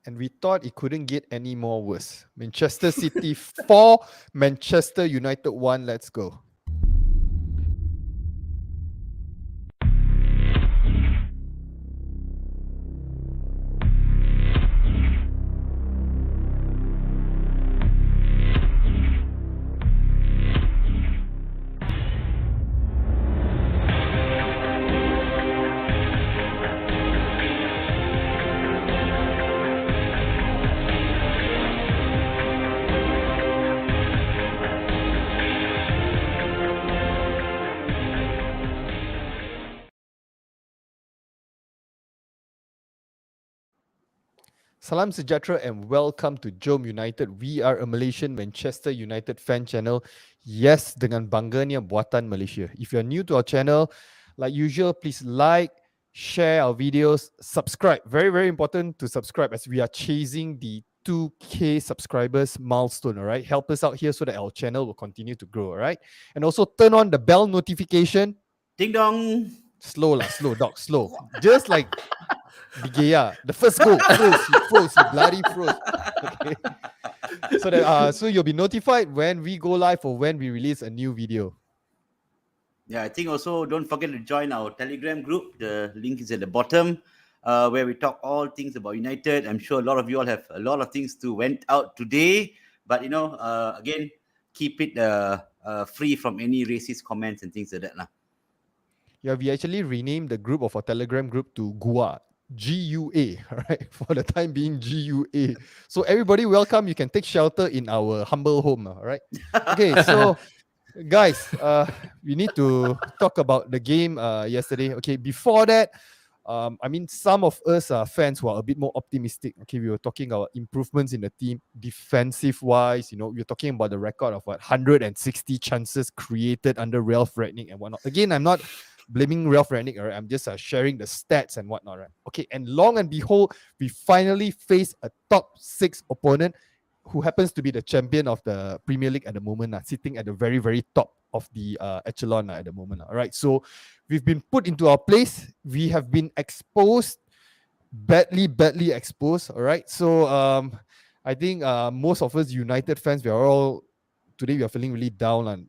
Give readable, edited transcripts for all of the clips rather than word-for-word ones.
and we thought it couldn't get any more worse. Manchester City 4, Manchester United 1. Let's go. Salam Sejahtera and welcome to JomUnited. We are a Malaysian Manchester United fan channel. Yes, dengan bangganya Buatan Malaysia. If you're new to our channel, like usual, please like, share our videos, subscribe. Very, very important to subscribe as we are chasing the 2K subscribers milestone, all right? Help us out here so that our channel will continue to grow, all right? And also turn on the bell notification. Ding dong. Slow, dog, slow. Just like Bigea, the first goal, he bloody froze. Okay. So that so you'll be notified when we go live or when we release a new video. Yeah, I think also don't forget to join our Telegram group. The link is at the bottom, where we talk all things about United. I'm sure a lot of you all have a lot of things to went out today, but again, keep it free from any racist comments and things like that lah. Yeah, we actually renamed the group of our Telegram group to GUA. GUA, right? For the time being, GUA. So everybody welcome. You can take shelter in our humble home, all right? Okay, so guys, we need to talk about the game yesterday. Okay, before that, I mean, some of us are fans who are a bit more optimistic. Okay, we were talking about improvements in the team, defensive-wise. We were talking about the record of 160 chances created under Ralph Rangnick and whatnot. Again, I'm not blaming Ralph Rangnick, right? I'm just sharing the stats and whatnot, right? Okay, and long and behold, we finally face a top 6 opponent who happens to be the champion of the Premier League at the moment, sitting at the very, very top of the echelon at the moment. All right, so we've been put into our place. We have been exposed, badly exposed. All right, so I think most of us United fans, we are feeling really down and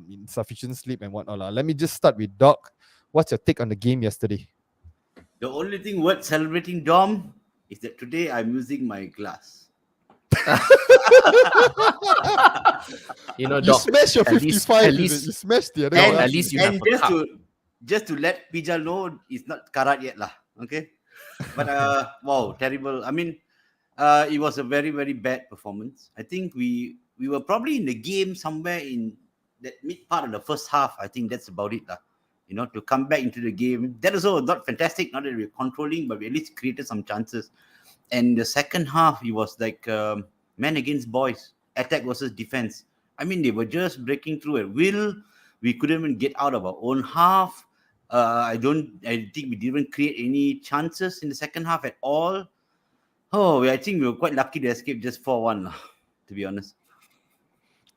insufficient sleep and whatnot. Let me just start with Doc. What's your take on the game yesterday? The only thing worth celebrating, Dom, is that today I'm using my glass. You Doc, smashed your 55. At least you smashed the other And, one. at least you have a cup. just to let Pijal know, it's not karat yet lah. Okay, but wow, terrible. I mean, it was a very, very bad performance. I think we were probably in the game somewhere in that mid part of the first half. I think that's about it lah. To come back into the game. That also not fantastic. Not that we're controlling, but we at least created some chances. And the second half, it was like men against boys, attack versus defense. I mean, they were just breaking through at will. We couldn't even get out of our own half. I think we didn't create any chances in the second half at all. Oh, I think we were quite lucky to escape just 4-1, to be honest.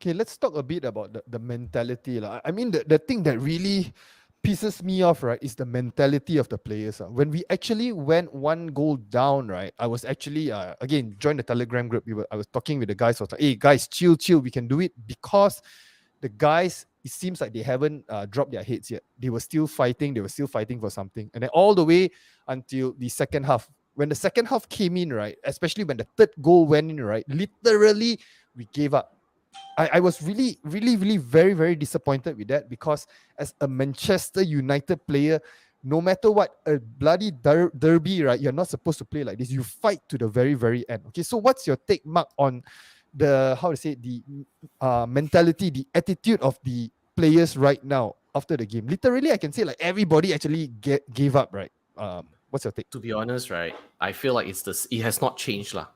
Okay, let's talk a bit about the mentality. I mean, the thing that really pisses me off, right, is the mentality of the players. When we actually went 1 goal down, right, I was actually, again, joined the Telegram group. I was talking with the guys. I was like, hey, guys, chill. We can do it, because the guys, it seems like they haven't dropped their heads yet. They were still fighting. They were still fighting for something. And then all the way until the second half. When the second half came in, right, especially when the third goal went in, right, literally, we gave up. I was really, very, very disappointed with that, because as a Manchester United player, no matter what, a bloody derby, right, you're not supposed to play like this. You fight to the very, very end. Okay, so what's your take, Mark, on the mentality, the attitude of the players right now after the game? Literally, I can say like everybody actually gave up, right? What's your take? To be honest, right, I feel like it has not changed lah.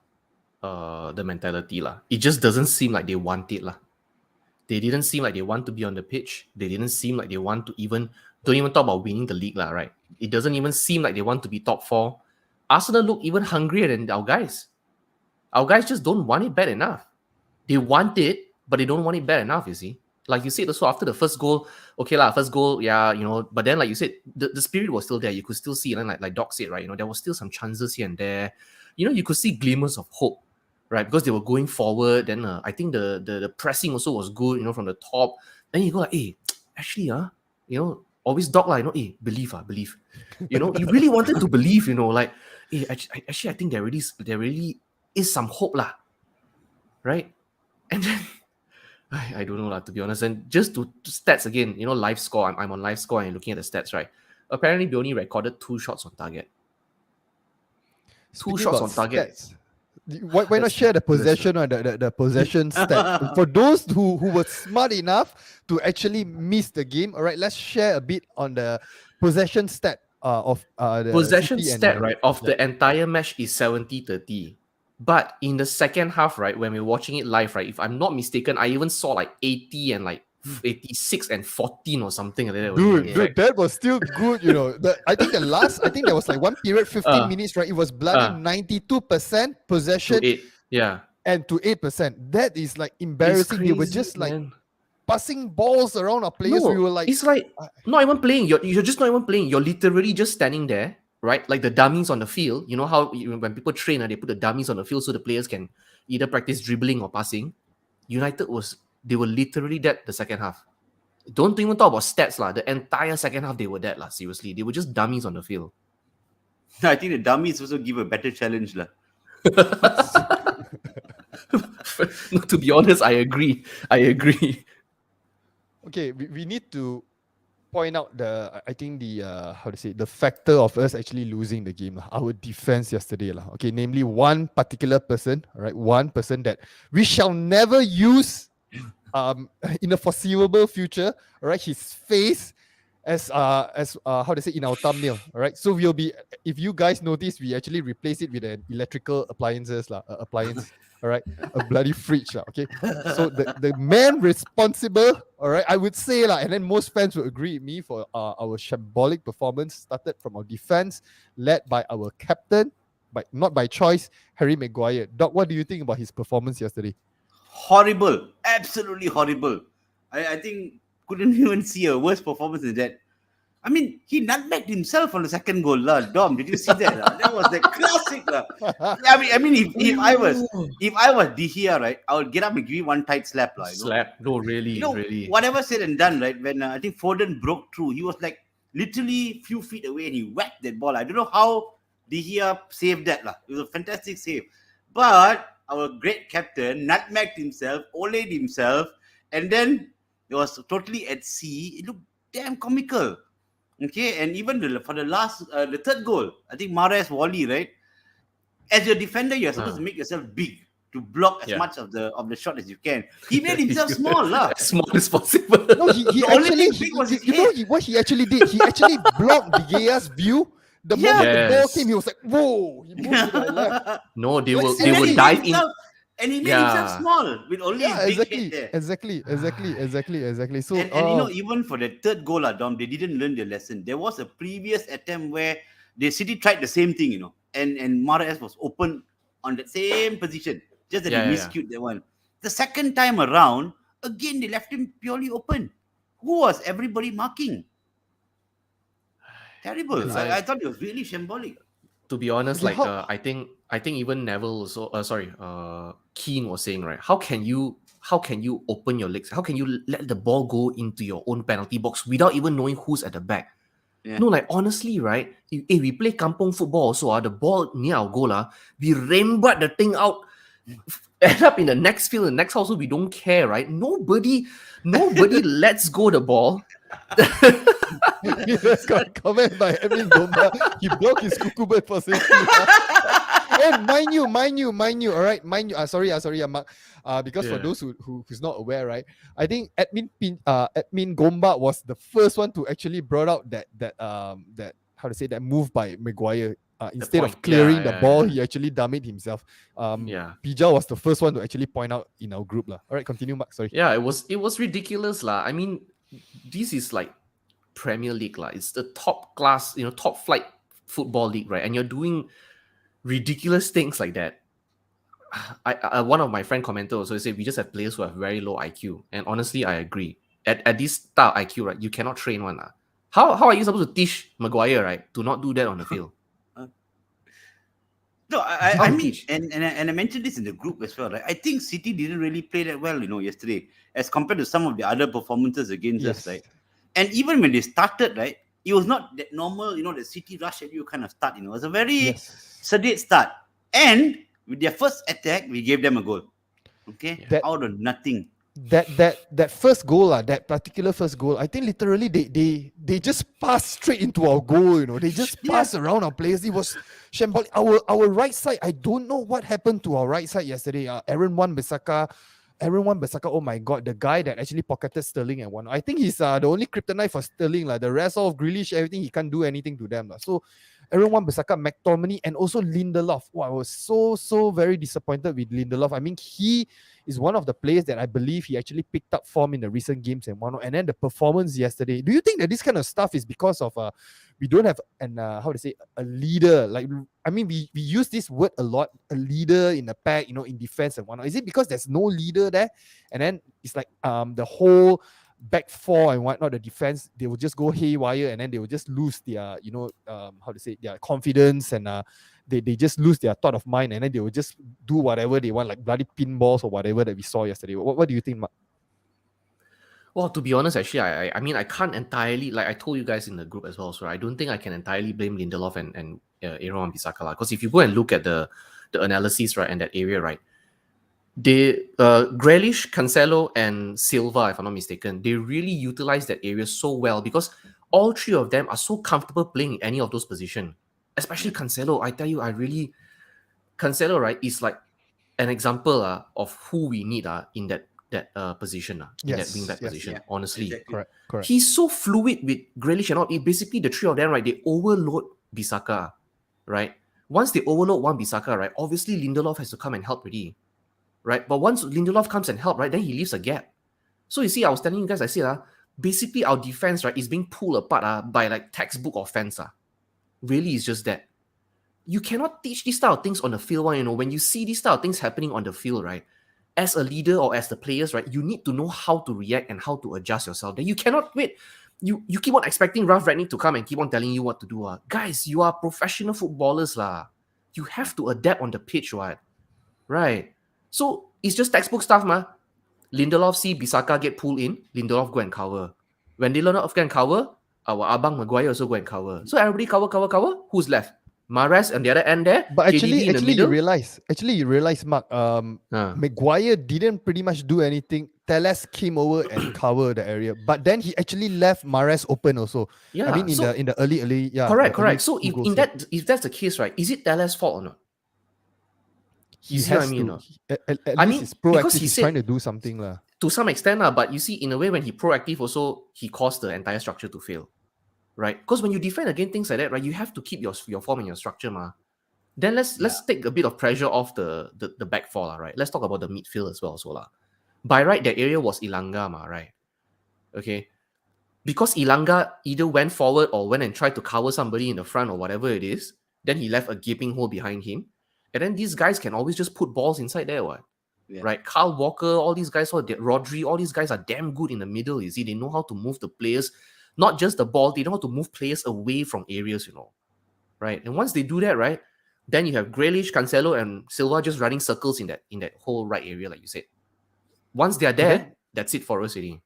The mentality lah. It just doesn't seem like they want it lah. They didn't seem like they want to be on the pitch. They didn't seem like they want to don't even talk about winning the league lah, right? It doesn't even seem like they want to be top 4. Arsenal look even hungrier than our guys. Our guys just don't want it bad enough. They want it, but they don't want it bad enough, you see. Like you said, also after the first goal, okay lah, first goal, yeah, but then like you said, the spirit was still there. You could still see, and like Doc said, right, there was still some chances here and there. You could see glimmers of hope, right, because they were going forward. Then I think the pressing also was good, from the top. Then you go like, hey, actually, always Doc like, believe, believe. You really wanted to believe, like, hey, actually, I think there really is some hope lah, right? And then I don't know lah, to be honest. And just to stats again, live score. I'm on live score and looking at the stats, right? Apparently, we only recorded 2 shots on target. Speaking 2 shots about on target. stats, why not share the possession or the possession stat for those who were smart enough to actually miss the game? All right, let's share a bit on the possession stat of the Possession City and stat, right, of yeah. the entire match is 70-30. But in the second half, right, when we're watching it live, right, if I'm not mistaken, I even saw like 80 and like 86 and 14 or something like that. Dude, that was still good, I think there was like one period, 15 Uh, minutes, right? It was bloody 92% possession to 8. Yeah. and to 8%. That is like It's embarrassing. crazy, They were just like man. passing balls around our players. We No, were like, it's like not even playing. You're just not even playing. You're literally just standing there, right? Like the dummies on the field. You know how when people train, they put the dummies on the field so the players can either practice dribbling or passing. They were literally that the second half. Don't even talk about stats lah. The entire second half they were that lah. Seriously, they were just dummies on the field. I think the dummies also give a better challenge lah. No, to be honest, I agree. okay, we need to point out I think the the factor of us actually losing the game, our defense yesterday lah. Okay, namely one particular person, right? One person that we shall never use in the foreseeable future, all right? His face as how to say in our thumbnail, all right? So we'll be, if you guys notice, we actually replace it with an electrical appliance, all right, a bloody fridge, okay. So the man responsible, all right, I would say and then most fans will agree with me for our shambolic performance started from our defense, led by our captain, but not by choice, Harry Maguire. Doc, what do you think about his performance yesterday? Horrible, absolutely horrible. I think couldn't even see a worse performance than that. I mean, he nutmegged himself on the second goal lah. Dom, did you see that? That was the classic lah. I mean, if I was De Gea, right, I would get up and give you one tight slap lah. Slap? No, really, really. Whatever said and done, right? When I think Foden broke through, he was like literally few feet away and he whacked that ball. I don't know how De Gea saved that lah. It was a fantastic save, but our great captain nutmegged himself, olayed himself, and then it was totally at sea. It looked damn comical. Okay, and even for the last, the third goal, I think Mahrez volley, right? As your defender, you're supposed to make yourself big to block as much of the shot as you can. He made himself small lah. As small as possible. No, he actually, what he actually did? He actually blocked De Gea's view. The moment the ball came, he was like, whoa! He moved to the left. No, they will dive in. And he made himself small with only his big head there. Exactly. So and even for the third goal, Dom, they didn't learn their lesson. There was a previous attempt where the City tried the same thing, and Mahrez was open on the same position, just that they miscued that one. The second time around, again they left him purely open. Who was everybody marking? Terrible. I thought it was really shambolic. To be honest, I think even Neville also Keane was saying, right, how can you open your legs? How can you let the ball go into your own penalty box without even knowing who's at the back? Yeah. No, like honestly, right? If we play kampong football also, the ball near our goal, we rembat the thing out, end up in the next field, the next house, so we don't care, right? Nobody lets go the ball. That's got a comment by Emin Gomba. He blocked his cuckoo bird for safety. And mind you, all right, sorry, Mark. Because for those who's not aware, right, I think Admin Gomba was the first one to actually brought out that that move by Maguire. Instead of clearing the ball, he actually dummied himself. Pija was the first one to actually point out in our group. All right, continue, Mark. Sorry. Yeah, it was ridiculous. I mean, this is like Premier League. It's the top class, top flight football league, right? And you're doing ridiculous things like that. one of my friend commented also said we just have players who have very low IQ, and honestly, I agree. At this style IQ, right, you cannot train one. How are you supposed to teach Maguire, right, to not do that on the field? No, How I to mean, teach? and I mentioned this in the group as well, right? I think City didn't really play that well, yesterday, as compared to some of the other performances against us, Yes. right? And even when they started, right, it was not that normal, the City rush at you kind of start. It was a very Yes. sedate start. And with their first attack, we gave them a goal. Okay, That out of nothing. that first goal, that particular first goal, I think literally they just passed straight into our goal. They just passed around our players. It was shambolic. Our right side, I don't know what happened to our right side yesterday. Aaron Wan-Bissaka. Oh my god, the guy that actually pocketed Sterling and one. I think he's the only kryptonite for Sterling. The rest of Grealish, everything, he can't do anything to them. So Aaron Wan-Bissaka, McTominay, and also Lindelof. Wow, I was so very disappointed with Lindelof. I mean, he is one of the players that I believe he actually picked up form in the recent games and whatnot. And then the performance yesterday. Do you think that this kind of stuff is because of we don't have a leader? Like, I mean, we use this word a lot, a leader in the pack, in defense and whatnot. Is it because there's no leader there? And then it's like the whole back four and whatnot, the defense, they will just go haywire, and then they will just lose their, their confidence, and they just lose their thought of mind, and then they will just do whatever they want, like bloody pinballs or whatever that we saw yesterday. What do you think, Mark? Well, to be honest, actually, I mean, I can't entirely, like I told you guys in the group as well, so I don't think I can entirely blame Lindelof and Aaron Wan-Bissaka, because if you go and look at the analysis, right, in that area, right, they Grealish, Cancelo, and Silva, if I'm not mistaken, they really utilize that area so well, because all three of them are so comfortable playing in any of those positions. Especially Cancelo, I tell you, Cancelo, right, is like an example of who we need in that position, in that wing back position. Honestly, Exactly. Correct. he's so fluid with Grealish and all. Basically, the three of them, right, they overload Bissaka, right? Once they overload one Bissaka, right, obviously Lindelof has to come and help already, right? But once Lindelof comes and help, right, then he leaves a gap. So you see, I was telling you guys, I said, basically our defense, right, is being pulled apart by like textbook offense. Really, it's just that. You cannot teach these style of things on the field. When you see these style of things happening on the field, right, as a leader or as the players, right, you need to know how to react and how to adjust yourself. Then you cannot wait. You keep on expecting Ralph Rangnick to come and keep on telling you what to do. Guys, you are professional footballers. You have to adapt on the pitch, right? So it's just textbook stuff, Lindelof see Bissaka get pulled in, Lindelof go and cover. When Lindelof go and cover, our Abang Maguire also go and cover. So everybody cover. Who's left? Mahrez on the other end there. But KDB in the actually, you middle. realize, Mark, Maguire didn't pretty much do anything. Teles came over and covered the area, but then he actually left Mahrez open also. Yeah. I mean, in the early, Correct. So if that's the case, right, is it Teles' fault or not? He see what has I mean, to. no? At I least mean, he's because proactive. he He's said- trying to do something, lah. To some extent, but you see, in a way, when he proactive also, he caused the entire structure to fail, right? Because when you defend against things like that, right, you have to keep your form and your structure, Then let's take a bit of pressure off the back four, right? Let's talk about the midfield as well, by right, that area was Ilanga, right? Okay, because Ilanga either went forward or went and tried to cover somebody in the front or whatever it is, then he left a gaping hole behind him, and then these guys can always just put balls inside there, right? Kyle Walker, all these guys, Rodri, all these guys are damn good in the middle. You see, they know how to move the players, not just the ball. They know how to move players away from areas, right? And once they do that, right, then you have Grealish, Cancelo, and Silva just running circles in that whole right area, like you said. Once they are there, that's it for us, already.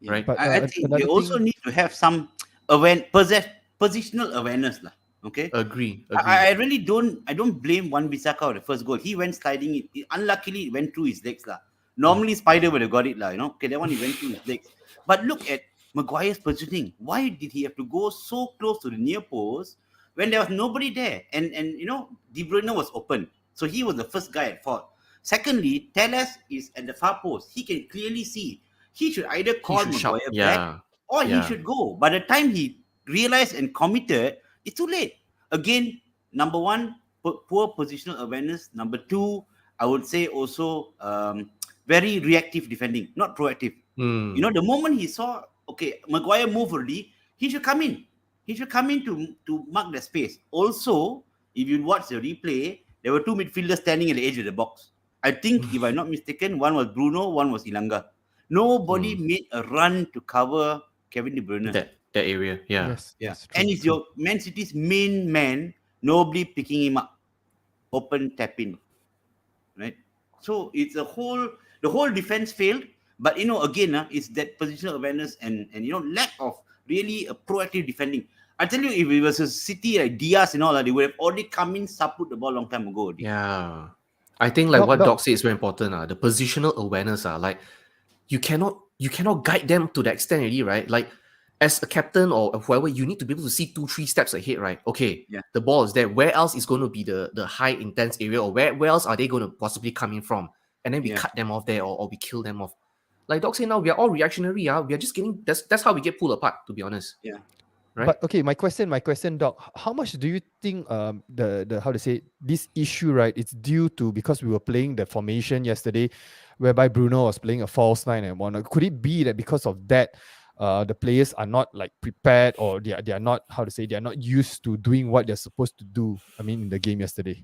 Yeah. Right? But I think they also need to have some positional awareness, okay? Agree. I really don't blame Wan-Bissaka on the first goal. He went sliding it. Unluckily, it went through his legs, Normally, Spider would have got it, Okay, that one he went through his legs. But look at Maguire's positioning. Why did he have to go so close to the near post when there was nobody there? And De Bruyne was open, so he was the first guy at fault. Secondly, Teles is at the far post. He can clearly see. He should either call Maguire back or he should go. By the time he realized and committed, it's too late. Again, number one, poor positional awareness. Number two, I would say also very reactive defending, not proactive. The moment he saw, okay, Maguire move already, he should come in. He should come in to mark the space. Also, if you watch the replay, there were two midfielders standing at the edge of the box. I think, if I'm not mistaken, one was Bruno, one was Ilanga. Nobody made a run to cover Kevin De Bruyne. That area, yeah. Yes, Yeah. yes, And true, it's true. your Man City's main man, nobody picking him up. Open tap in. Right? So it's the whole defense failed. But again, it's that positional awareness and lack of really a proactive defending. I tell you, if it was a City like Diaz and all that, they would have already come in, put the ball long time ago already. Yeah. I think like Doc, what Doc. Doc said is very important. The positional awareness. Like you cannot guide them to that extent already, right? Like as a captain or whoever, you need to be able to see 2-3 steps ahead, right? Okay, Yeah. the ball is there. Where else is going to be the high intense area, or where else are they going to possibly come in from? And then we Yeah. cut them off there, or we kill them off. Like Doc said, now we are all reactionary. We are just getting that's how we get pulled apart, to be honest. Yeah. Right? But okay, my question, Doc. How much do you think the how to say this issue, right? It's due to because we were playing the formation yesterday, whereby Bruno was playing a false nine and whatnot. Could it be that because of that, the players are not like prepared, or they are not, how to say, they are not used to doing what they're supposed to do? I mean, in the game yesterday.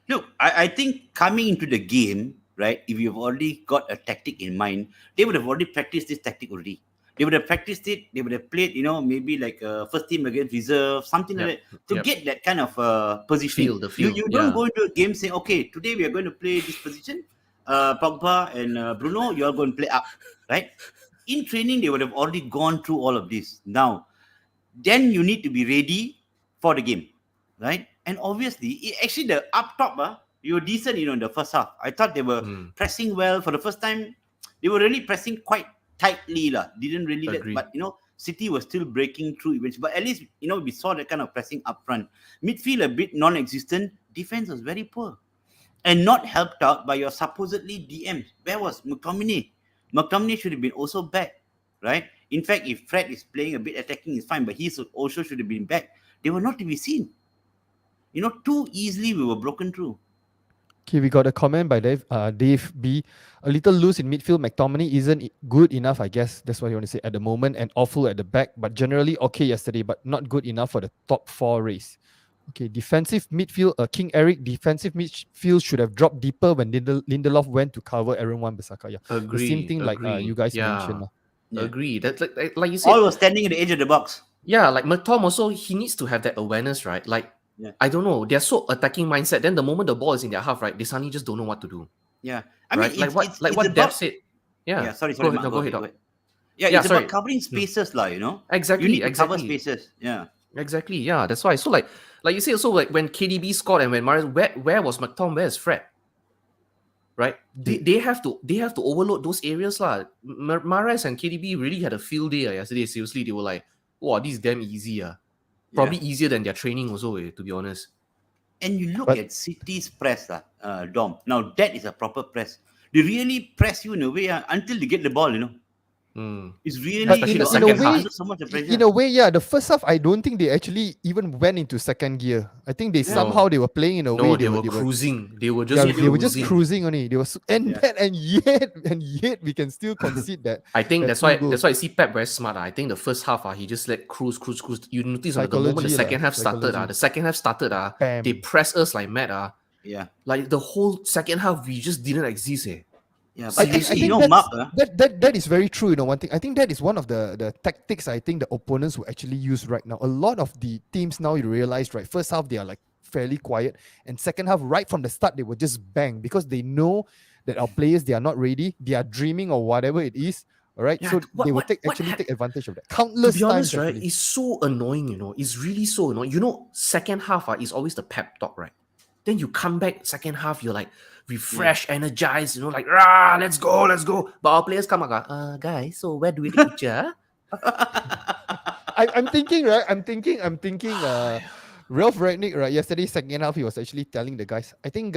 Look, I think coming into the game, right, if you've already got a tactic in mind, they would have already practiced this tactic already. They would have practiced it. They would have played, maybe like first team against reserve, something like that, to get that kind of positioning. The feel, You don't go into a game saying, okay, today we are going to play this position. Pogba and Bruno, you are going to play up, right? In training, they would have already gone through all of this. Now, then you need to be ready for the game, right? And obviously, actually, the up top, you were decent, in the first half. I thought they were pressing well for the first time. They were really pressing quite tightly, Didn't really Agree. but City was still breaking through eventually. But at least we saw that kind of pressing up front. Midfield a bit non-existent. Defense was very poor, and not helped out by your supposedly DMs. Where was McTominay? McTominay should have been also back, right? In fact, if Fred is playing a bit attacking, it's fine, but he also should have been back. They were not to be seen. Too easily we were broken through. Okay, we got a comment by Dave B. A little loose in midfield. McTominay isn't good enough, I guess. That's what you want to say at the moment, and awful at the back, but generally okay yesterday, but not good enough for the top 4 race. Okay, defensive midfield. King Eric, defensive midfield should have dropped deeper when Lindelof went to cover Aaron Wan-Bissaka. Yeah, Agree. the same thing like you guys mentioned. Yeah. Agree. That's like you said. All was standing at the edge of the box. Yeah, like McTom also, he needs to have that awareness, right? Like, I don't know, they're so attacking mindset. Then the moment the ball is in their half, right, they suddenly just don't know what to do. Yeah, I mean, what Dev said. Yeah, Sorry. Go ahead. Yeah, it's about covering spaces, Exactly. You need to cover spaces. Yeah. Exactly. Yeah, that's why. So like you say, also like when KDB scored and when Mahrez, where was McTom? Where is Fred? Right? They have to overload those areas lah. Mahrez and KDB really had a field day yesterday. Seriously, they were like, wow, this is damn easy. Probably easier than their training also, to be honest. And you look at City's press, Dom. Now that is a proper press. They really press you in a way until they get the ball, It's really especially the second half. So much pressure. In a way, yeah. The first half, I don't think they actually even went into second gear. I think they somehow they were playing in a way. They were cruising. They were just cruising only. They were and yet we can still concede that. I think that's why I see Pep very smart. I think the first half he just let cruise. You notice the moment the second half started, they press us like mad. Yeah. Like the whole second half we just didn't exist. Yeah, I think that is very true. One thing, I think that is one of the tactics I think the opponents will actually use right now. A lot of the teams now, you realize, right, first half they are like fairly quiet, and second half right from the start they will just bang because they know that our players, they are not ready, they are dreaming or whatever it is. All right, so they will take advantage of that. Countless to be honest, times, right? actually. It's so annoying, It's really so annoying. Second half is always the pep talk, right? Then you come back second half, you're like refreshed, energized, like let's go. But our players come up, guys. So where do we take picture? I'm thinking. Ralph Rangnick, right? Yesterday, second half, he was actually telling the guys, I think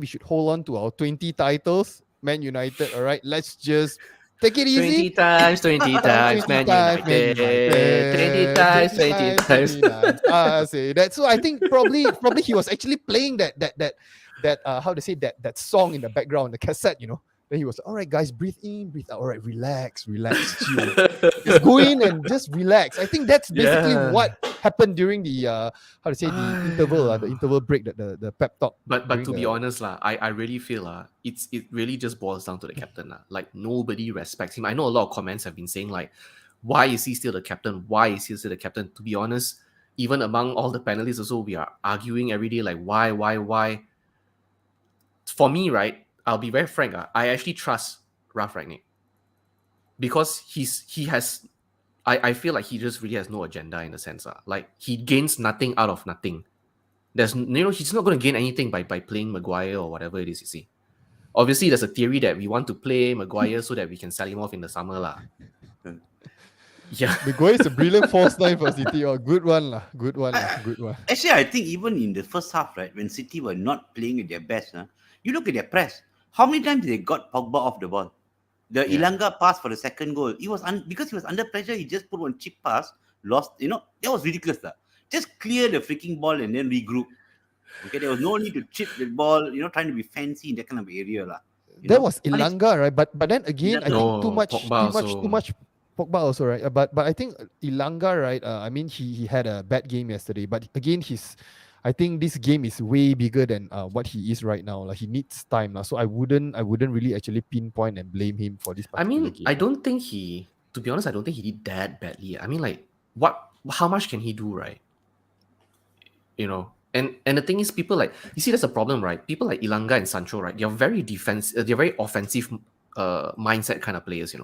we should hold on to our 20 titles, Man United. All right, let's just take it easy. 20 times, Man United. 20 times. Say that. So I think probably he was actually playing that how to say that song in the background, the cassette, Then he was, all right, guys, breathe in, breathe out. All right, relax, chill. Just go in and just relax. I think that's basically what happened during the the interval break, that the pep talk. But during to be the honest lah, I really feel it really just boils down to the captain lah. Like nobody respects him. I know a lot of comments have been saying like, why is he still the captain? Why is he still the captain? To be honest, even among all the panelists also, we are arguing every day like why. For me, right, I'll be very frank. I actually trust Ralph Rangnick because I feel like he just really has no agenda in the sense. Like he gains nothing out of nothing. He's not going to gain anything by playing Maguire or whatever it is, you see. Obviously, there's a theory that we want to play Maguire so that we can sell him off in the summer lah. Yeah. Maguire is a brilliant false nine for City. Oh, good one lah. Good one. Actually, I think even in the first half, right, when City were not playing at their best, you look at their press. How many times they got Pogba off the ball? The Ilanga pass for the second goal. He was because he was under pressure. He just put one cheap pass, lost. That was ridiculous. Just clear the freaking ball and then regroup. Okay, there was no need to chip the ball. Trying to be fancy in that kind of area That was Ilanga, right? But then again, I think No, too much Pogba Pogba also, right? But I think Ilanga, right? I mean, he had a bad game yesterday, but again, I think this game is way bigger than what he is right now. Like he needs time, so I wouldn't really actually pinpoint and blame him for this I particular mean, game. to be honest, I don't think he did that badly. I mean, like, how much can he do, right? And the thing is, people like, you see, that's a problem, right? People like Ilanga and Sancho, right? They're very they're very offensive mindset kind of players,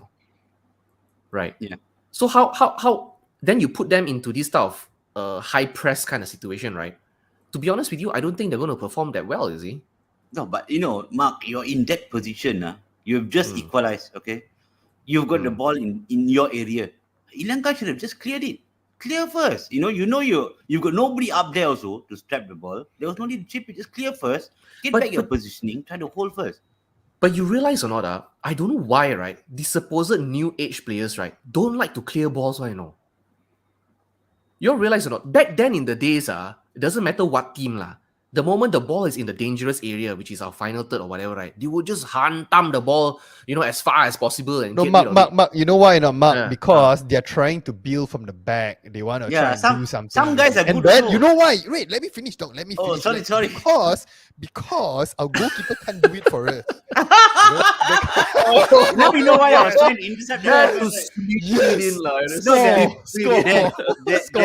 right? Yeah. So how then you put them into this type of high press kind of situation, right? To be honest with you, I don't think they're going to perform that well, is he? No, but Mark, you're in that position. You've just equalized, okay? You've got the ball in your area. Ilanga should have just cleared it. Clear first. You've got nobody up there also to strap the ball. There was no need to chip it. Just clear first. Get back your positioning. Try to hold first. But you realize or not, I don't know why, right? The supposed new age players, right, don't like to clear balls, right? You all realize or not? Back then in the days, it doesn't matter what team lah. The moment the ball is in the dangerous area, which is our final third or whatever, right? They would just hantam the ball, as far as possible and No, get rid of it. Mark, you know why not, Mark? Yeah, because they're trying to build from the back. They want to try and do something. Some guys are and good. then, also. you know why? Wait, let me finish, dog. Let me finish. Sorry. Because our goalkeeper can't do it for us. Now we know why I was trying to intercept. There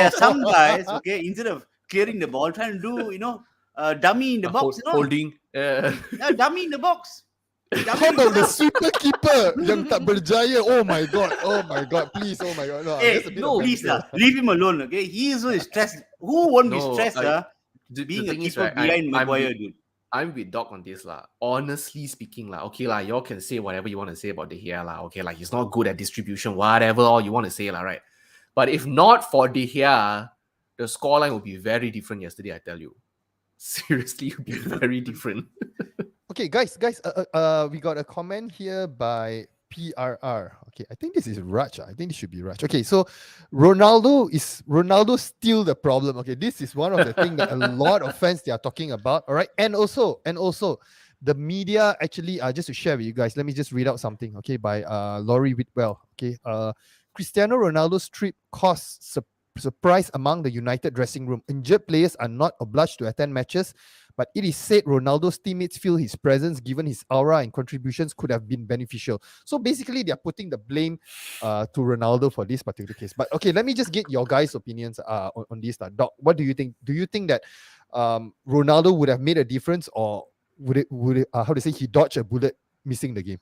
are some guys, okay, instead of clearing the ball, trying to do, dummy in the box. Holding. Dummy in the box. How about the super keeper yang tak berjaya? Oh my god, please, oh my god. No, Hey, that's a bit no, of please, banter. leave him alone, okay? He is so stressed. Who won't be No, stressed, the being a thing is, keeper right, behind Maguire, dude? I'm with Doc on this lah. Honestly speaking lah, okay lah, y'all can say whatever you want to say about De Gea lah. Okay, like he's not good at distribution, whatever all you want to say lah, right? But if not for De Gea, the scoreline would be very different yesterday. I tell you, seriously, it would be very different. Okay, guys, we got a comment here by PRR. Okay, I think this is Raj. I think this should be Raj. Okay, so Ronaldo still the problem? Okay, this is one of the things that a lot of fans they are talking about. All right, and also the media actually just to share with you guys. Let me just read out something. Okay, by Laurie Whitwell. Okay, Cristiano Ronaldo's trip costs surprise among the United dressing room. Injured players are not obliged to attend matches, but it is said Ronaldo's teammates feel his presence, given his aura and contributions, could have been beneficial. So basically, they are putting the blame to Ronaldo for this particular case. But okay, let me just get your guys' opinions on this. Doc, what do you think? Do you think that Ronaldo would have made a difference, or would it he dodged a bullet missing the game?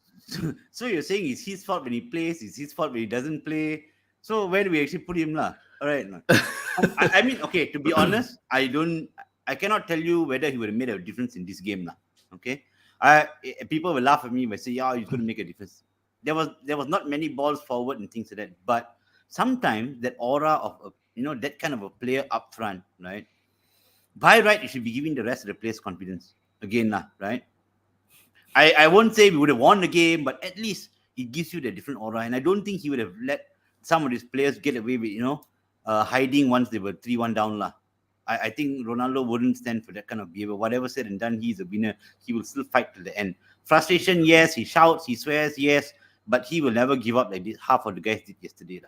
So you're saying it's his fault when he plays, it's his fault when he doesn't play. So where do we actually put him lah? All right. I mean, okay, to be honest, I cannot tell you whether he would have made a difference in this game now. Okay, people will laugh at me and say, "Yeah, he's going to make a difference." There was not many balls forward and things like that. But sometimes that aura of that kind of a player up front, right? By right, you should be giving the rest of the players confidence again, lah, right? I won't say we would have won the game, but at least it gives you the different aura. And I don't think he would have let some of these players get away with hiding once they were 3-1 down, lah. I think Ronaldo wouldn't stand for that kind of behavior. Whatever said and done, he's a winner. He will still fight to the end. Frustration, yes. He shouts, he swears, yes. But he will never give up like this. Half of the guys did yesterday.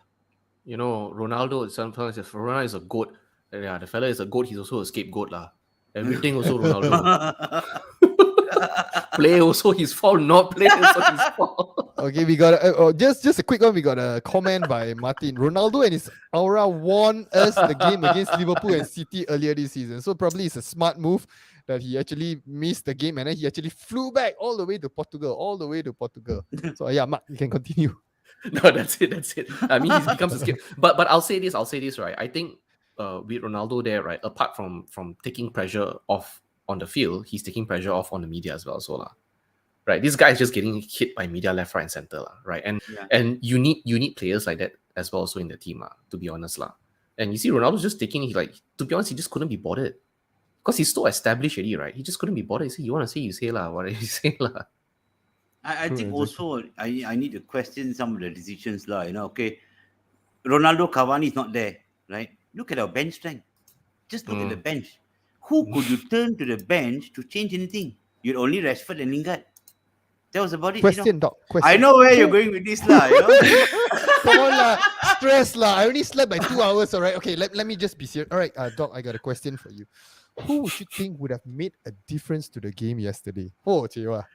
You know, Ronaldo sometimes if Ronaldo is a goat, yeah, the fella is a goat, he's also a scapegoat lah. Everything also Ronaldo. Play also his fault, not play also his fault. Okay, we got just a quick one. We got a comment by Martin. Ronaldo and his aura won us the game against Liverpool and City earlier this season. So probably it's a smart move that he actually missed the game and then he actually flew back all the way to Portugal. So yeah, Mark, you can continue. No, that's it. I mean, he becomes a skip. But I'll say this, right? I think with Ronaldo there, right, apart from taking pressure off on the field, he's taking pressure off on the media as well. So lah, right? This guy is just getting hit by media left, right, and center lah, right? And you need players like that as well, also in the team lah. To be honest lah, and you see Ronaldo's just taking to be honest, he just couldn't be bothered because he's so established already, right? He just couldn't be bothered. He said, "You want to say, you say lah. What do you say lah?" I think also I need to question some of the decisions lah. Okay, Ronaldo, Cavani is not there, right? Look at our bench strength. Just look at the bench. Who could you turn to the bench to change anything? You'd only Rashford and Lingard. That was about it. Question, Doc. Question. I know where you're going with this lah. Come on lah, stress lah. I only slept by 2 hours. All right. Okay, let me just be serious. All right, Doc, I got a question for you. Who would you think would have made a difference to the game yesterday? Oh, Chewa.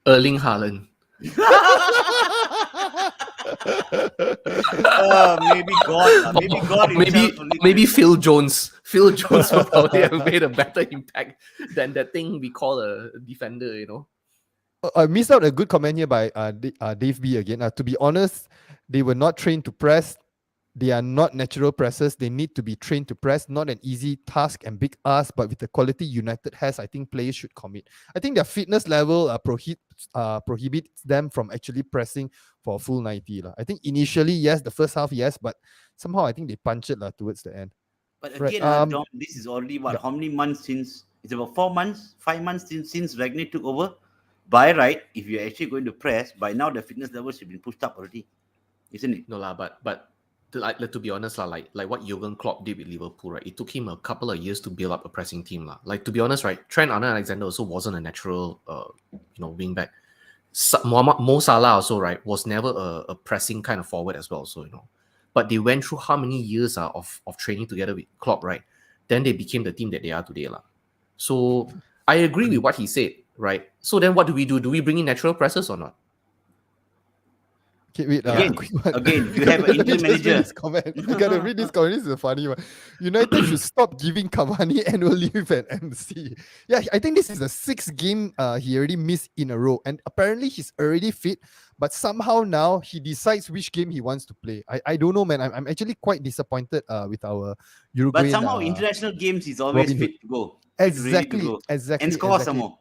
Erling Haaland. Maybe God. Maybe God. Maybe Phil Jones. Phil Jones will probably have made a better impact than that thing we call a defender. I missed out a good comment here by Dave B again. To be honest, they were not trained to press. They are not natural pressers. They need to be trained to press. Not an easy task and big ask, but with the quality United has, I think players should commit. I think their fitness level prohibits them from actually pressing for a full 90. I think initially, yes, the first half, yes, but somehow I think they punched it towards the end. But again, Dom, this is already how many months since? It's about 4 months, 5 months since Ragnick took over. By right, if you're actually going to press, by now the fitness levels have been pushed up already, isn't it? No lah, but to be honest lah, like what Jurgen Klopp did with Liverpool, right? It took him a couple of years to build up a pressing team lah. Like to be honest, right? Trent Alexander also wasn't a natural, wing back. Mo Salah also, right, was never a pressing kind of forward as well. So but they went through how many years of training together with Klopp, right? Then they became the team that they are today lah. So I agree with what he said, right? So then what do we do? Do we bring in natural pressers or not? Okay, wait, again, you have an interim manager. You gotta read this comment. This is a funny one. United should stop giving Cavani annual leave at MC. Yeah, I think this is the 6th game he already missed in a row, and apparently he's already fit. But somehow now he decides which game he wants to play. I don't know, man. I'm actually quite disappointed with our Uruguayan. But somehow international games he's always fit to go. Exactly. And score some more.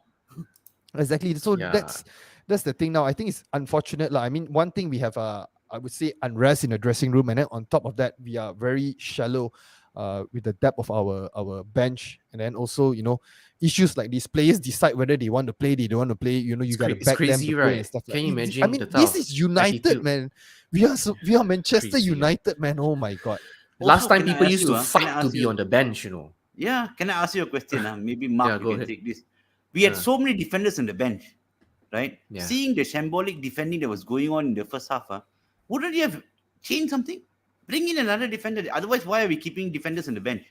Exactly. So that's the thing now. I think it's unfortunate. I mean, one thing we have, I would say, unrest in the dressing room. And then on top of that, we are very shallow with the depth of our bench. And then also, issues like these players decide whether they want to play, they don't want to play. You got to back them to play and stuff like that. Can you imagine? I mean, this is United, attitude, man. We are Manchester crazy. United, man. Oh my God. Last time people used to fight to be on the bench, Yeah. Can I ask you a question? Maybe Mark, you can take this. We had so many defenders on the bench. Right? Yeah. Seeing the shambolic defending that was going on in the first half, wouldn't you have changed something? Bring in another defender. Otherwise, why are we keeping defenders on the bench?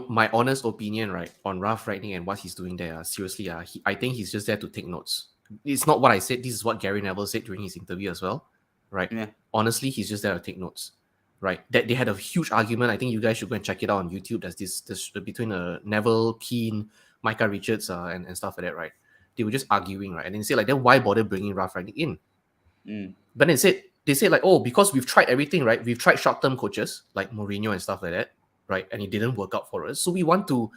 My honest opinion, right, on Ralph Rangnick and what he's doing there, seriously, I think he's just there to take notes. It's not what I said. This is what Gary Neville said during his interview as well, right? Yeah. Honestly, he's just there to take notes, right? That they had a huge argument. I think you guys should go and check it out on YouTube. There's this between Neville, Keane, Micah Richards, and stuff like that, right? They were just arguing, right? And then they say then why bother bringing Ralph Rangnick in? But they said because we've tried everything, right? We've tried short-term coaches like Mourinho and stuff like that, right? And it didn't work out for us. So we want to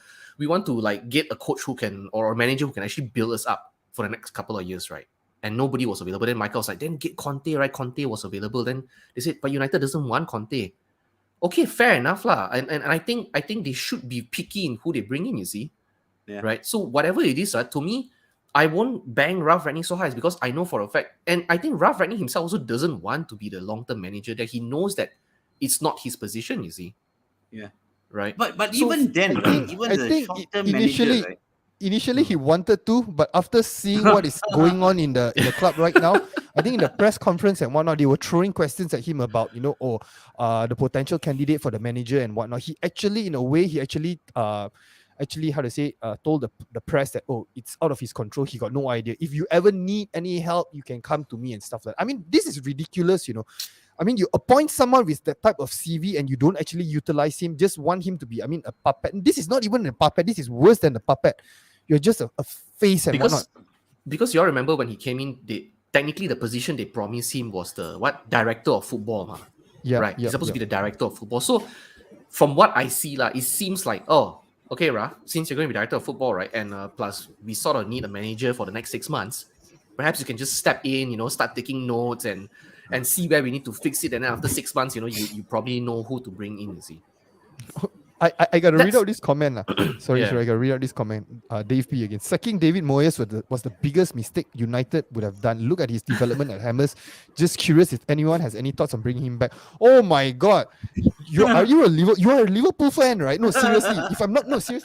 get a coach who can, or a manager who can actually build us up for the next couple of years, right? And nobody was available. Then Michael was like, then get Conte, right? Conte was available. Then they said, but United doesn't want Conte. Okay, fair enough lah. And I think they should be picky in who they bring in, you see. Yeah. Right? So whatever it is, to me, I won't bang Ralph Rangnick so high because I know for a fact, and I think Ralph Rangnick himself also doesn't want to be the long-term manager, that he knows that it's not his position, you see. Yeah. Right? But So, even then, I right? think Even I the think short-term manager, right? initially he wanted to, but after seeing what is going on in the club right now, I think in the press conference and whatnot, they were throwing questions at him about the potential candidate for the manager and whatnot. He actually, in a way, actually how to say told the press that it's out of his control. He got no idea. If you ever need any help, you can come to me and stuff like that. I mean, this is ridiculous. I mean, you appoint someone with that type of CV and you don't actually utilize him, just want him to be, I mean, a puppet. And this is not even a puppet. This is worse than a puppet. You're just a face and whatnot. Because you all remember when he came in, technically the position they promised him was the director of football, ma. Yeah, right? yeah, He's supposed yeah. to be the director of football. So from what I see, it seems like, okay, Ra, since you're going to be director of football, right? And plus we sort of need a manager for the next 6 months. Perhaps you can just step in, start taking notes and see where we need to fix it. And then after 6 months, you probably know who to bring in, you see. I gotta read out this comment. Sorry, Yeah. I gotta read out this comment. Dave P again. Sacking David Moyes was the biggest mistake United would have done. Look at his development at Hammers. Just curious if anyone has any thoughts on bringing him back. Oh my god. You are a Liverpool fan, right? No, seriously. If I'm not mistaken.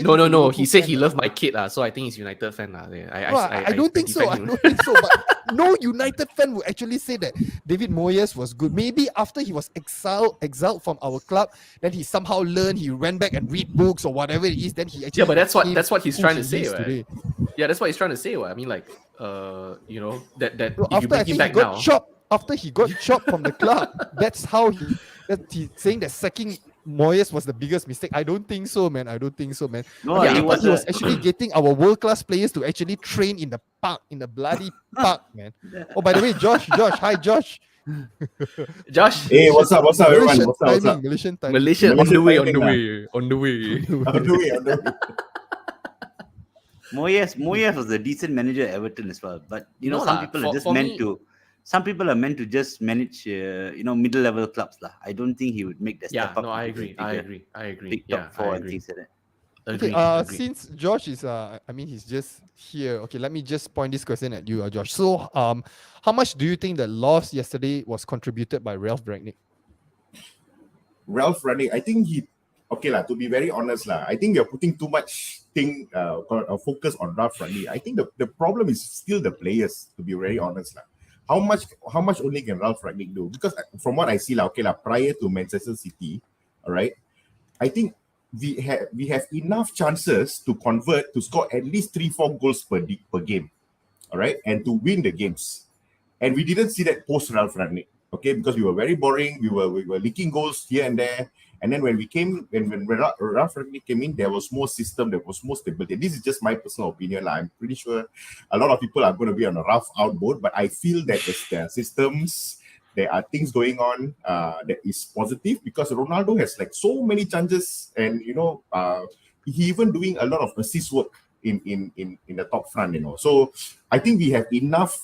No. he's a Liverpool He said fan, he right? loved my kid, so I think he's United fan. I don't think so. I defend him. don't think so. But no United fan would actually say that David Moyes was good. Maybe after he was exiled from our club, then he somehow learned. He went back and read books or whatever it is. Then he actually but that's what he's who trying to he say, is right? today. Yeah, that's what he's trying to say. Right? I mean, that Bro, if you bring him back now, after he got chopped from the club, that's he's saying that sacking Moyes was the biggest mistake. I don't think so, man. No, I he thought was he was actually getting our world-class players to actually train in the park, in the bloody park, man. Oh, by the way, Josh, hi, Josh. Josh, Hey, what's up, everyone? Malaysian What's up? Malaysian timing. Malaysia on Malaysian the way. timing, On the way. On the way. Moyes was a decent manager at Everton as well. But No some lah, people are just for meant me- to. Some people are meant to just manage, middle-level clubs lah. I don't think he would make that Yeah, step up. no, I into agree. the bigger I agree. Big Yeah, top four I and agree. things like that. Okay, Agree. since Josh is he's just here. Okay, let me just point this question at you, Josh. So, how much do you think the loss yesterday was contributed by Ralph Rangnick? Ralph Rangnick, I think to be very honest I think you're putting too much focus on Ralph Rangnick. I think the problem is still the players, to be very honest How much only can Ralph Rangnick do? Because from what I see prior to Manchester City, all right, I think we have enough chances to convert, to score at least 3-4 goals per game, all right, and to win the games. And we didn't see that post Ralph Rangnick, okay, because we were very boring. We were leaking goals here and there. And then when Ralph Rangnick came in, there was more system, there was more stability. This is just my personal opinion. I'm pretty sure a lot of people are going to be on a rough outboard, but I feel that there are systems, there are things going on that is positive, because Ronaldo has so many chances, and he even doing a lot of assist work in the top front. So I think we have enough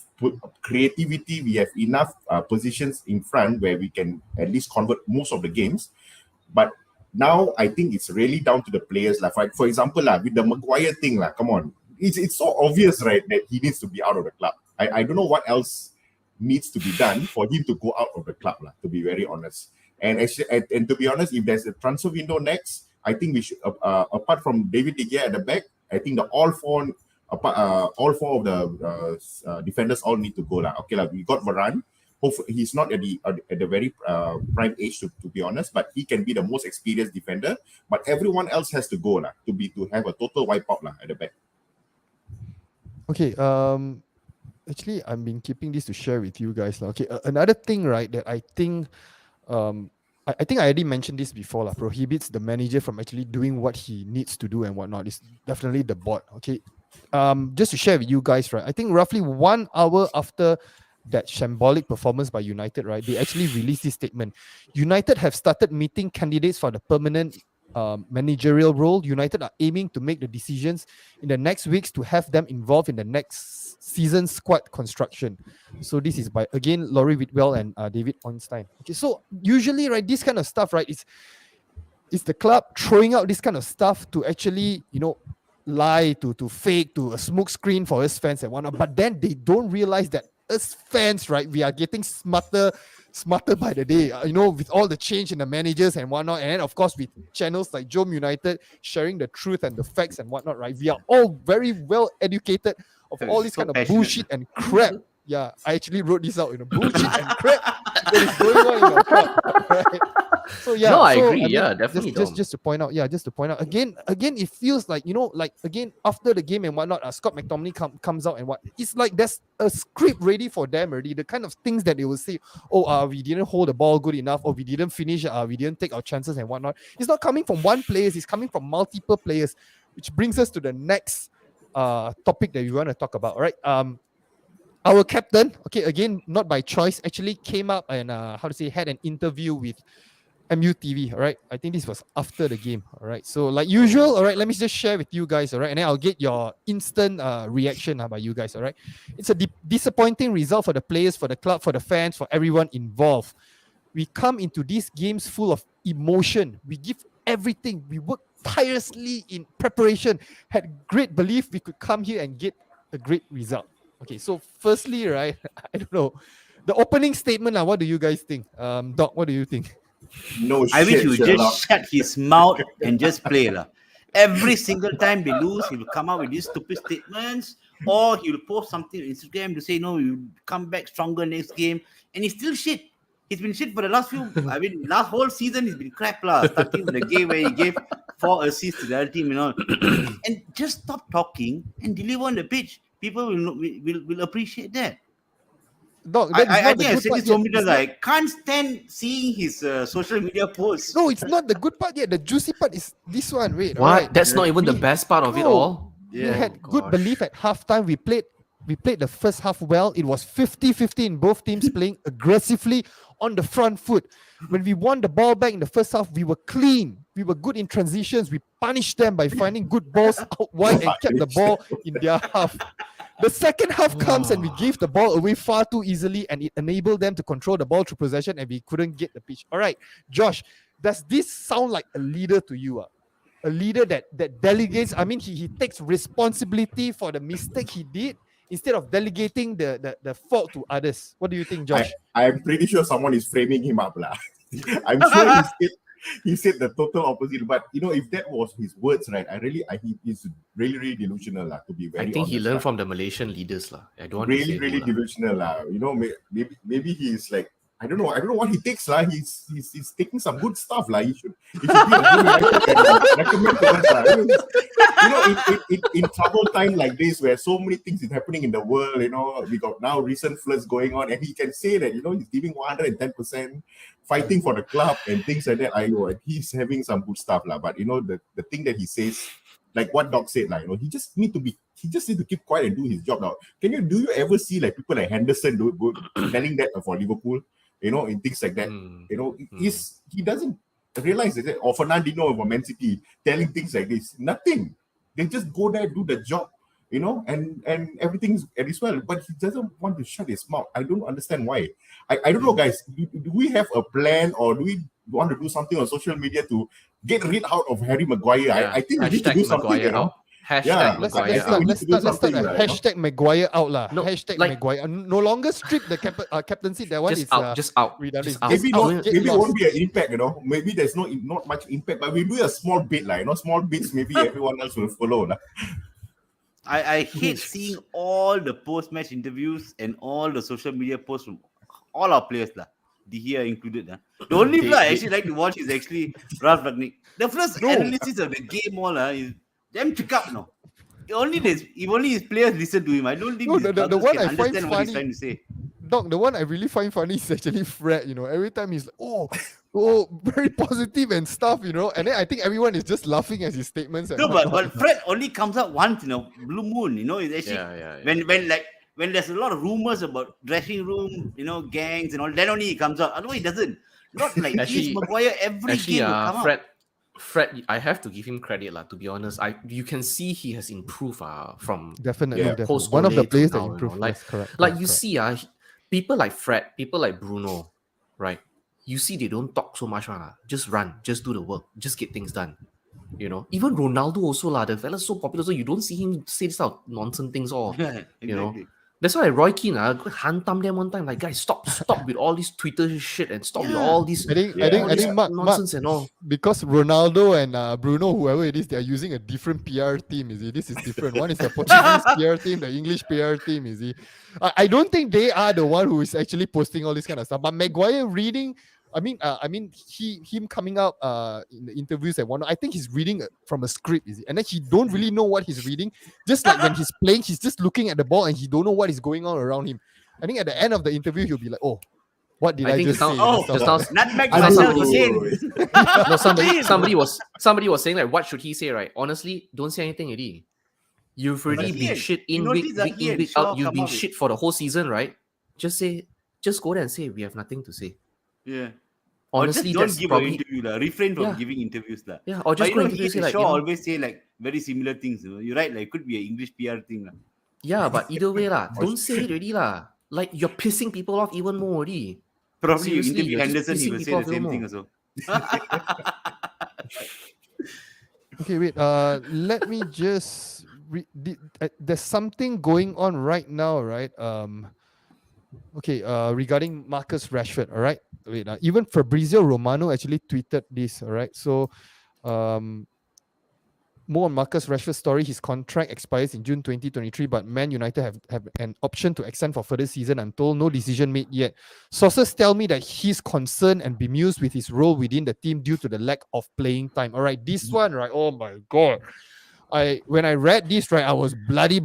creativity, we have enough positions in front where we can at least convert most of the games. But now I think it's really down to the players. For example, with the Maguire thing, come on. It's so obvious, right, that he needs to be out of the club. I don't know what else needs to be done for him to go out of the club, to be very honest. And actually, and to be honest, if there's a transfer window next, I think we should, apart from David De Gea at the back, I think all four of the defenders all need to go. Okay, we got Varane. Hopefully, he's not at the very prime age to be honest, but he can be the most experienced defender. But everyone else has to go to have a total wipeout at the back. Okay, actually, I've been keeping this to share with you guys. Okay, another thing, right, that I think, I think I already mentioned this before, prohibits the manager from actually doing what he needs to do and whatnot, is definitely the board. Okay, just to share with you guys, right, I think roughly 1 hour after that shambolic performance by United, right, they actually released this statement. United have started meeting candidates for the permanent managerial role. United are aiming to make the decisions in the next weeks to have them involved in the next season squad construction. So this is by, again, Laurie Whitwell and David Ornstein. Okay, so usually, right, this kind of stuff, right, it's the club throwing out this kind of stuff to actually, lie, to fake, to a smoke screen for us fans and whatnot. But then they don't realize that us fans, right, we are getting smarter smarter by the day. With all the change in the managers and whatnot, and then of course with channels like JomUnited sharing the truth and the facts and whatnot, right? We are all very well educated of all this So kind of passionate. bullshit and crap. Yeah, I actually wrote this out. Bullshit and crap that is going on in our club, right? So yeah, No, I so agree. I mean, Yeah, definitely, just to point out, again, it feels like like again after the game and whatnot, Scott McTominay comes out and what it's like there's a script ready for them already. The kind of things that they will say, we didn't hold the ball good enough, or we didn't finish, we didn't take our chances and whatnot. It's not coming from one player; it's coming from multiple players, which brings us to the next topic that we want to talk about. All right, our captain, okay, again, not by choice, actually came up and had an interview with MUTV. All right, I think this was after the game. All right, so like usual, all right, let me just share with you guys. All right, and then I'll get your instant reaction by you guys. All right, it's a disappointing result for the players, for the club, for the fans, for everyone involved. We come into these games full of emotion. We give everything. We work tirelessly in preparation. Had great belief we could come here and get a great result. Okay, so firstly, right, I don't know. The opening statement, what do you guys think? Doc, what do you think? No I wish shit, he would Sherlock. just shut his mouth and just play. Every single time they lose, he will come out with these stupid statements, or he will post something on Instagram to say, no, you come back stronger next game. And he's still shit. He's been shit for the last whole season, he's been crap. Starting with the game where he gave 4 assists to the other team and all. And just stop talking and deliver on the pitch. People will appreciate that. Doc, that is I not the think I good said part this so yet. many times. I can't stand seeing his social media posts. No, it's not the good part yet. The juicy part is this one. Wait, What? alright. That's not even the best part of it No. all. We Yeah. had good gosh. belief at halftime. We played the first half well. It was 50-50 in both teams playing aggressively on the front foot. When we won the ball back in the first half, we were clean. We were good in transitions. We punished them by finding good balls out wide and kept the ball in their half. The second half comes and we gave the ball away far too easily, and it enabled them to control the ball through possession, and we couldn't get the pitch. All right, Josh, does this sound like a leader to you? A leader that delegates? I mean, he takes responsibility for the mistake he did instead of delegating the fault to others. What do you think, Josh? I'm pretty sure someone is framing him up. I'm sure he said the total opposite. But if that was his words, right, he's really delusional, to be very honest. I think he learned from the Malaysian leaders. I don't want to say really who, delusional. Maybe he's like, I don't know what he takes. He's taking some good stuff. He should be a good writer and recommend to us. In troubled time like this, where so many things is happening in the world, we got now recent floods going on, and he can say that, he's giving 110%, fighting for the club and things like that. I know, and he's having some good stuff, but the thing that he says, like what Doc said, he just need to keep quiet and do his job now. Do you ever see people like Henderson go telling that for Liverpool, in things like that? He doesn't realize that, or Fernandinho for Man City telling things like this. Nothing. They just go there, do the job, and everything's as well. But he doesn't want to shut his mouth. I don't understand why. I don't know, guys. Do we have a plan, or do we want to do something on social media to get rid out of Harry Maguire? Yeah. I think we need to do something, Maguire out. Hashtag Yeah, Let's Maguire start out. a hashtag Maguire out lah. No, Hashtag like- Maguire. No longer strip the captaincy. That one Just is out. Just out. redundant. Just out. maybe Out, not. get Maybe it lost. won't be an impact. Maybe there's not much impact, but we do a small bit, small bits. Maybe everyone else will follow, I hate seeing all the post-match interviews and all the social media posts from all our players, De Gea included. The only player I actually like to watch is actually Ralph Ragnick. The first analysis of the game is damn check up, no. If only his players listen to him. I don't think No, his the others one can I find understand what he's funny- trying to say. Doc, the one I really find funny is actually Fred. Every time he's like, very positive and stuff. And then I think everyone is just laughing at his statements. And No, whatnot. but Fred only comes out once in a blue moon. It's actually Yeah. when there's a lot of rumors about dressing room, gangs and all, then only he comes out. Otherwise, he doesn't. Not like Actually- Maguire every game will come out. Fred, I have to give him credit, to be honest. You can see he has improved from Definitely, Yeah. definitely. post One of the Ole to players that now, improved. Like, Yes, correct. like correct, you correct. see, people like Fred, people like Bruno, right? You see, they don't talk so much, just run, just do the work, just get things done. Even Ronaldo also, the fella's so popular, so you don't see him say this out nonsense things all. Exactly. That's why Roy Keane go hantam them one time. Like, guys, stop with all this Twitter shit and stop with all this I think Mark, nonsense and all. because Ronaldo and Bruno, whoever it is, they are using a different PR team. Is it? This is different. One is the Portuguese PR team, the English PR team. Is it? I don't think they are the one who is actually posting all this kind of stuff. But Maguire reading, him coming out in the interviews and whatnot. I think he's reading from a script, is it? And then he don't really know what he's reading. Just like when he's playing, he's just looking at the ball and he don't know what is going on around him. I think at the end of the interview, he'll be like, "Oh, what did I just say?" Just now, nutmeg I myself don't again. no, somebody was saying like, what should he say, right? Honestly, don't say anything already. You've already been shit in week in, week out. You've been shit for the whole season, right? Just go there and say we have nothing to say. Yeah. Honestly, or that's just don't give probably, an interview. Refrain from giving interviews. Yeah, or just but go you know, interview, say he like, Shaw always say like very similar things. You're right, like it could be an English PR thing. Yeah, but either way lah, don't say it already lah. Like, you're pissing people off even more already. Probably you Seriously, interview you're just Henderson, he pissing will say people the off same even thing more. also. Okay, wait. Let me just. There's something going on right now, right? Okay. Regarding Marcus Rashford. All right. Wait. Even Fabrizio Romano actually tweeted this. All right. So, more on Marcus Rashford's story. His contract expires in June 2023, but Man United have an option to extend for further season. I'm told no decision made yet. Sources tell me that he's concerned and bemused with his role within the team due to the lack of playing time. All right, this one, right? Oh my God. When I read this, right, I was bloody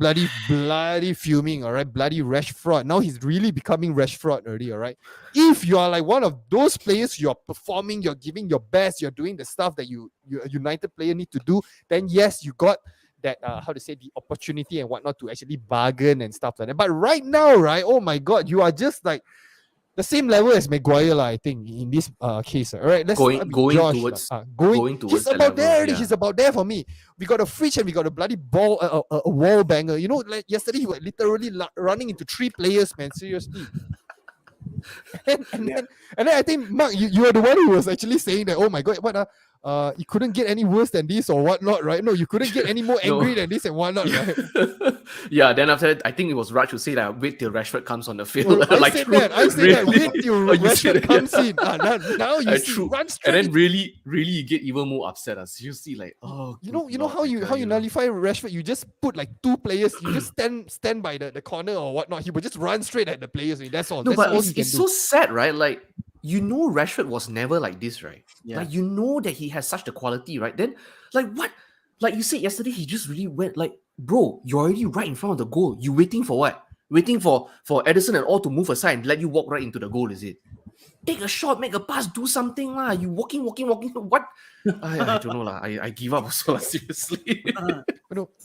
fuming, all right, bloody Rashford. Now he's really becoming Rashford already, all right. If you are like one of those players, you're performing, you're giving your best, you're doing the stuff that you a United player need to do, then yes, you got that the opportunity and whatnot to actually bargain and stuff like that. But right now, right, oh my God, you are just like the same level as Maguire, I think, in this case. All right, let's Going Josh, towards he's that about level, there. yeah. He's about there for me. We got a fridge and we got a bloody ball, a wall banger. You know, like yesterday he was literally running into 3 players, man. Seriously. and then I think Mark, you are the one who was actually saying that. Oh my God, what you couldn't get any worse than this or whatnot, right? No, you couldn't get any more angry than this and whatnot, right? Yeah, then after that, I think it was Raj who said that wait till Rashford comes on the field. I said that. Wait till Rashford comes in. Now you see, true. run straight. And then really you get even more upset. Seriously, like, oh, you know how you nullify Rashford? You just put like 2 players. You just stand by the corner or whatnot. He would just run straight at the players. That's all. No, That's but all it's so sad, right? Like, you know, Rashford was never like this, right? Yeah. Like, you know that he has such the quality, right? Then, like, what? Like you said yesterday, he just really went like, bro, you're already right in front of the goal. You waiting for what? Waiting for Edison and all to move aside and let you walk right into the goal, is it? Take a shot, make a pass, do something lah. You walking. What? I don't know lah. I give up also lah, seriously.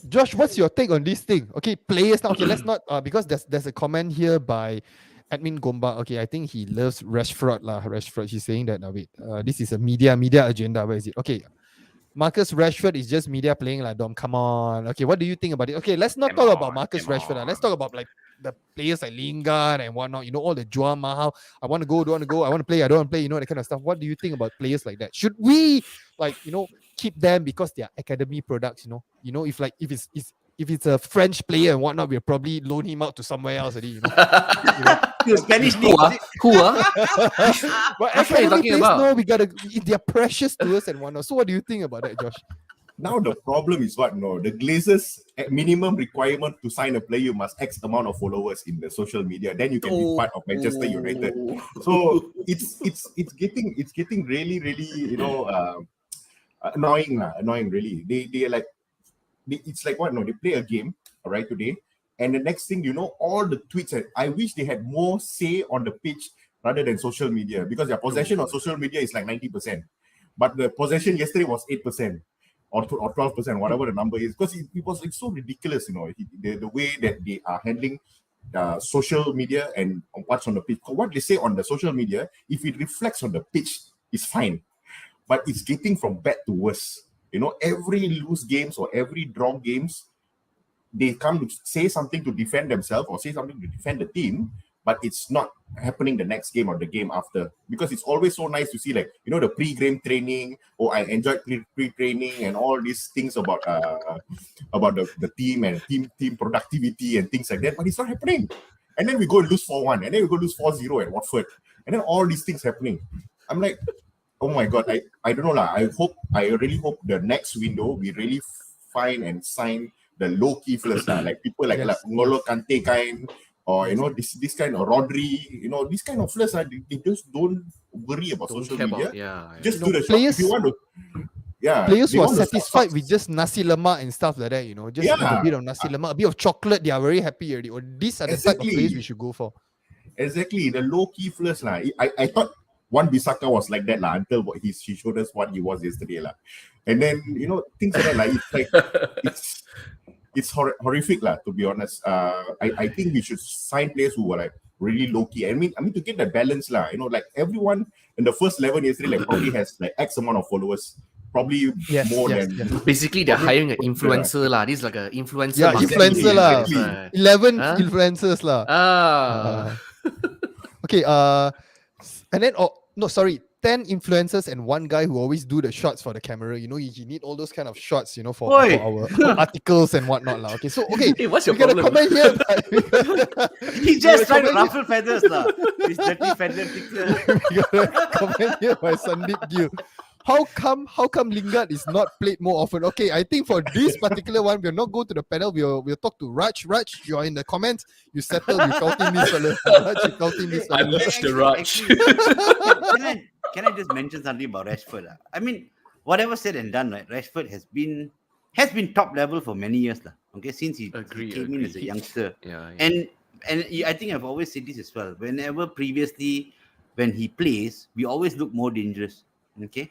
Josh, what's your take on this thing? Okay, players now. Okay, let's not because there's a comment here by Admin Gomba. Okay, I think he loves Rashford lah. Rashford. He's saying that this is a media agenda. Where is it? Okay. Marcus Rashford is just media playing like Dom. Come on. Okay, what do you think about it? Okay, let's not talk about Marcus Rashford. Let's talk about like the players like Lingard and whatnot. You know, all the Joao Mahal. I want to go, don't want to go. I want to play, I don't want to play. You know, that kind of stuff. What do you think about players like that? Should we keep them because they are academy products? You know, if it's a French player and whatnot, we'll probably loan him out to somewhere else already. Spanish Who are? But That's what you're talking about. they're precious to us and whatnot. So what do you think about that, Josh? Now the problem is what? No, the Glazers minimum requirement to sign a player, you must X amount of followers in the social media. Then you can be part of Manchester United. So it's getting really annoying really. They are like it's like what? No, they play a game right today, and the next thing you know, all the tweets. I wish they had more say on the pitch rather than social media, because their possession on social media is like 90%, but the possession yesterday was 8%. Or 12%, whatever the number is, because it was like so ridiculous, the way that they are handling social media and what's on the pitch. What they say on the social media, if it reflects on the pitch, it's fine, but it's getting from bad to worse. Every lose games or every draw games, they come to say something to defend themselves or say something to defend the team, but it's not happening the next game or the game after, because it's always so nice to see, like, the pre-game training, or I enjoyed pre-training and all these things about about the team and team productivity and things like that, but it's not happening. And then we go and lose 4-1, and then we go lose 4-0 at Watford, and then all these things happening. I'm like, oh my god, I don't know lah. I really hope the next window we really find and sign the low key first lah, like people like N'Golo Kante kind, or this kind of Rodri, this kind of flares, they just don't worry about social media. Just do the shot if you want to. Yeah, players who are satisfied with just nasi lemak and stuff like that, just eat a bit of nasi lemak, a bit of chocolate, they are very happy already. Or these are the type of players we should go for. Exactly, the low key flares lah. I thought Wan-Bissaka was like that lah until he showed us what he was yesterday lah. And then things like that like it's horrific lah, to be honest. I think we should sign players who were like really low key. I mean to get the balance lah. Like everyone in the first 11 yesterday like probably has like X amount of followers. Probably more than. Basically, they're hiring an influencer lah. This is like an influencer. Yeah, influencer lah. Exactly. 11 influencers lah. Okay. And then 10 influencers and one guy who always do the shots for the camera. You need all those kind of shots, for our articles and whatnot lah. Okay, so Hey, what's your problem? problem? Here. He's just trying to ruffle feathers lah. This dirty feather fixer. We got a comment here by Sandeep Gill. How come Lingard is not played more often? Okay, I think for this particular one, we'll not go to the panel. We'll talk to Raj. Raj, you are in the comments. You settle with Kautim this fella. Raj, you Kautim this fella. I wish the Raj. Can I just mention something about Rashford? I mean, whatever said and done, right? Rashford has been top level for many years lah. Okay, since he came in as a youngster. Yeah. And I think I've always said this as well. Whenever previously when he plays, we always look more dangerous. Okay.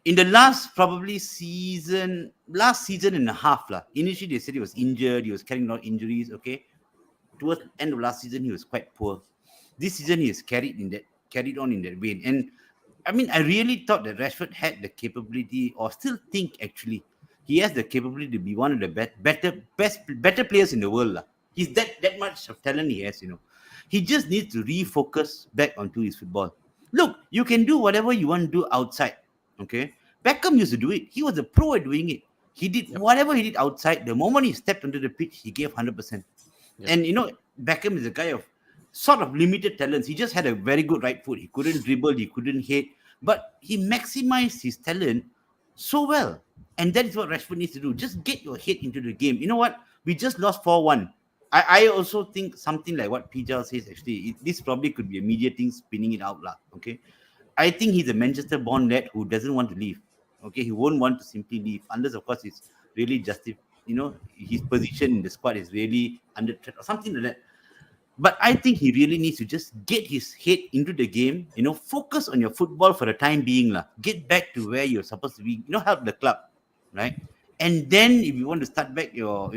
In the last season and a half lah. Initially they said he was injured, he was carrying out injuries. Okay, towards the end of last season he was quite poor. This season he has carried on in that vein. And I mean, I really thought that Rashford had the capability, or still think actually, he has the capability to be one of the better players in the world lah. He's that much of talent he has. He just needs to refocus back onto his football. Look, you can do whatever you want to do outside. Okay, Beckham used to do it. He was a pro at doing it. He did whatever he did outside. The moment he stepped onto the pitch, he gave 100%. Yep. And Beckham is a guy of sort of limited talents. He just had a very good right foot. He couldn't dribble, he couldn't hit, but he maximized his talent so well. And that is what Rashford needs to do. Just get your head into the game. You know what? We just lost 4-1. I also think something like what Pijal says, actually, this probably could be a media thing spinning it out lah. Okay. I think he's a Manchester-born lad who doesn't want to leave. Okay, he won't want to simply leave unless, of course, it's really his position in the squad is really under threat or something like that. But I think he really needs to just get his head into the game. Focus on your football for the time being lah. Get back to where you're supposed to be. Help the club, right? And then if you want to start back your,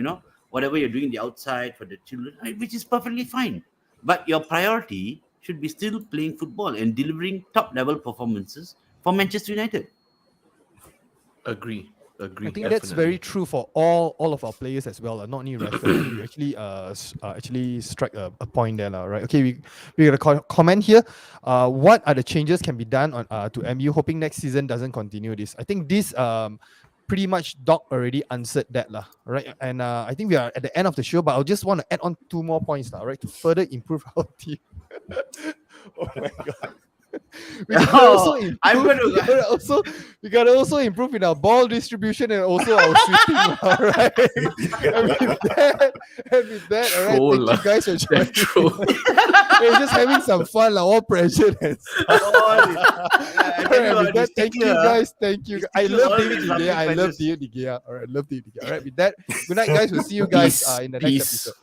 whatever you're doing the outside for the children, right, which is perfectly fine. But your priority should be still playing football and delivering top-level performances for Manchester United. Agree. I think that's very true for all of our players as well. Not only Rashford. You actually strike a point there, right? Okay, we got a comment here. What are the changes can be done on to MU? Hoping next season doesn't continue this. I think this pretty much Doc already answered that right? And I think we are at the end of the show, but I just want to add on 2 more points right, to further improve our team. Oh my god. We gotta also improve in our ball distribution and also our shooting, right? And with that, all right, thank you guys for joining. We're just having some fun, all pressure and stuff. Thank you guys. Thank you. I love David De Gea. All right, love David De Gea. All right, with that, good night, guys. We'll see you guys in the next episode.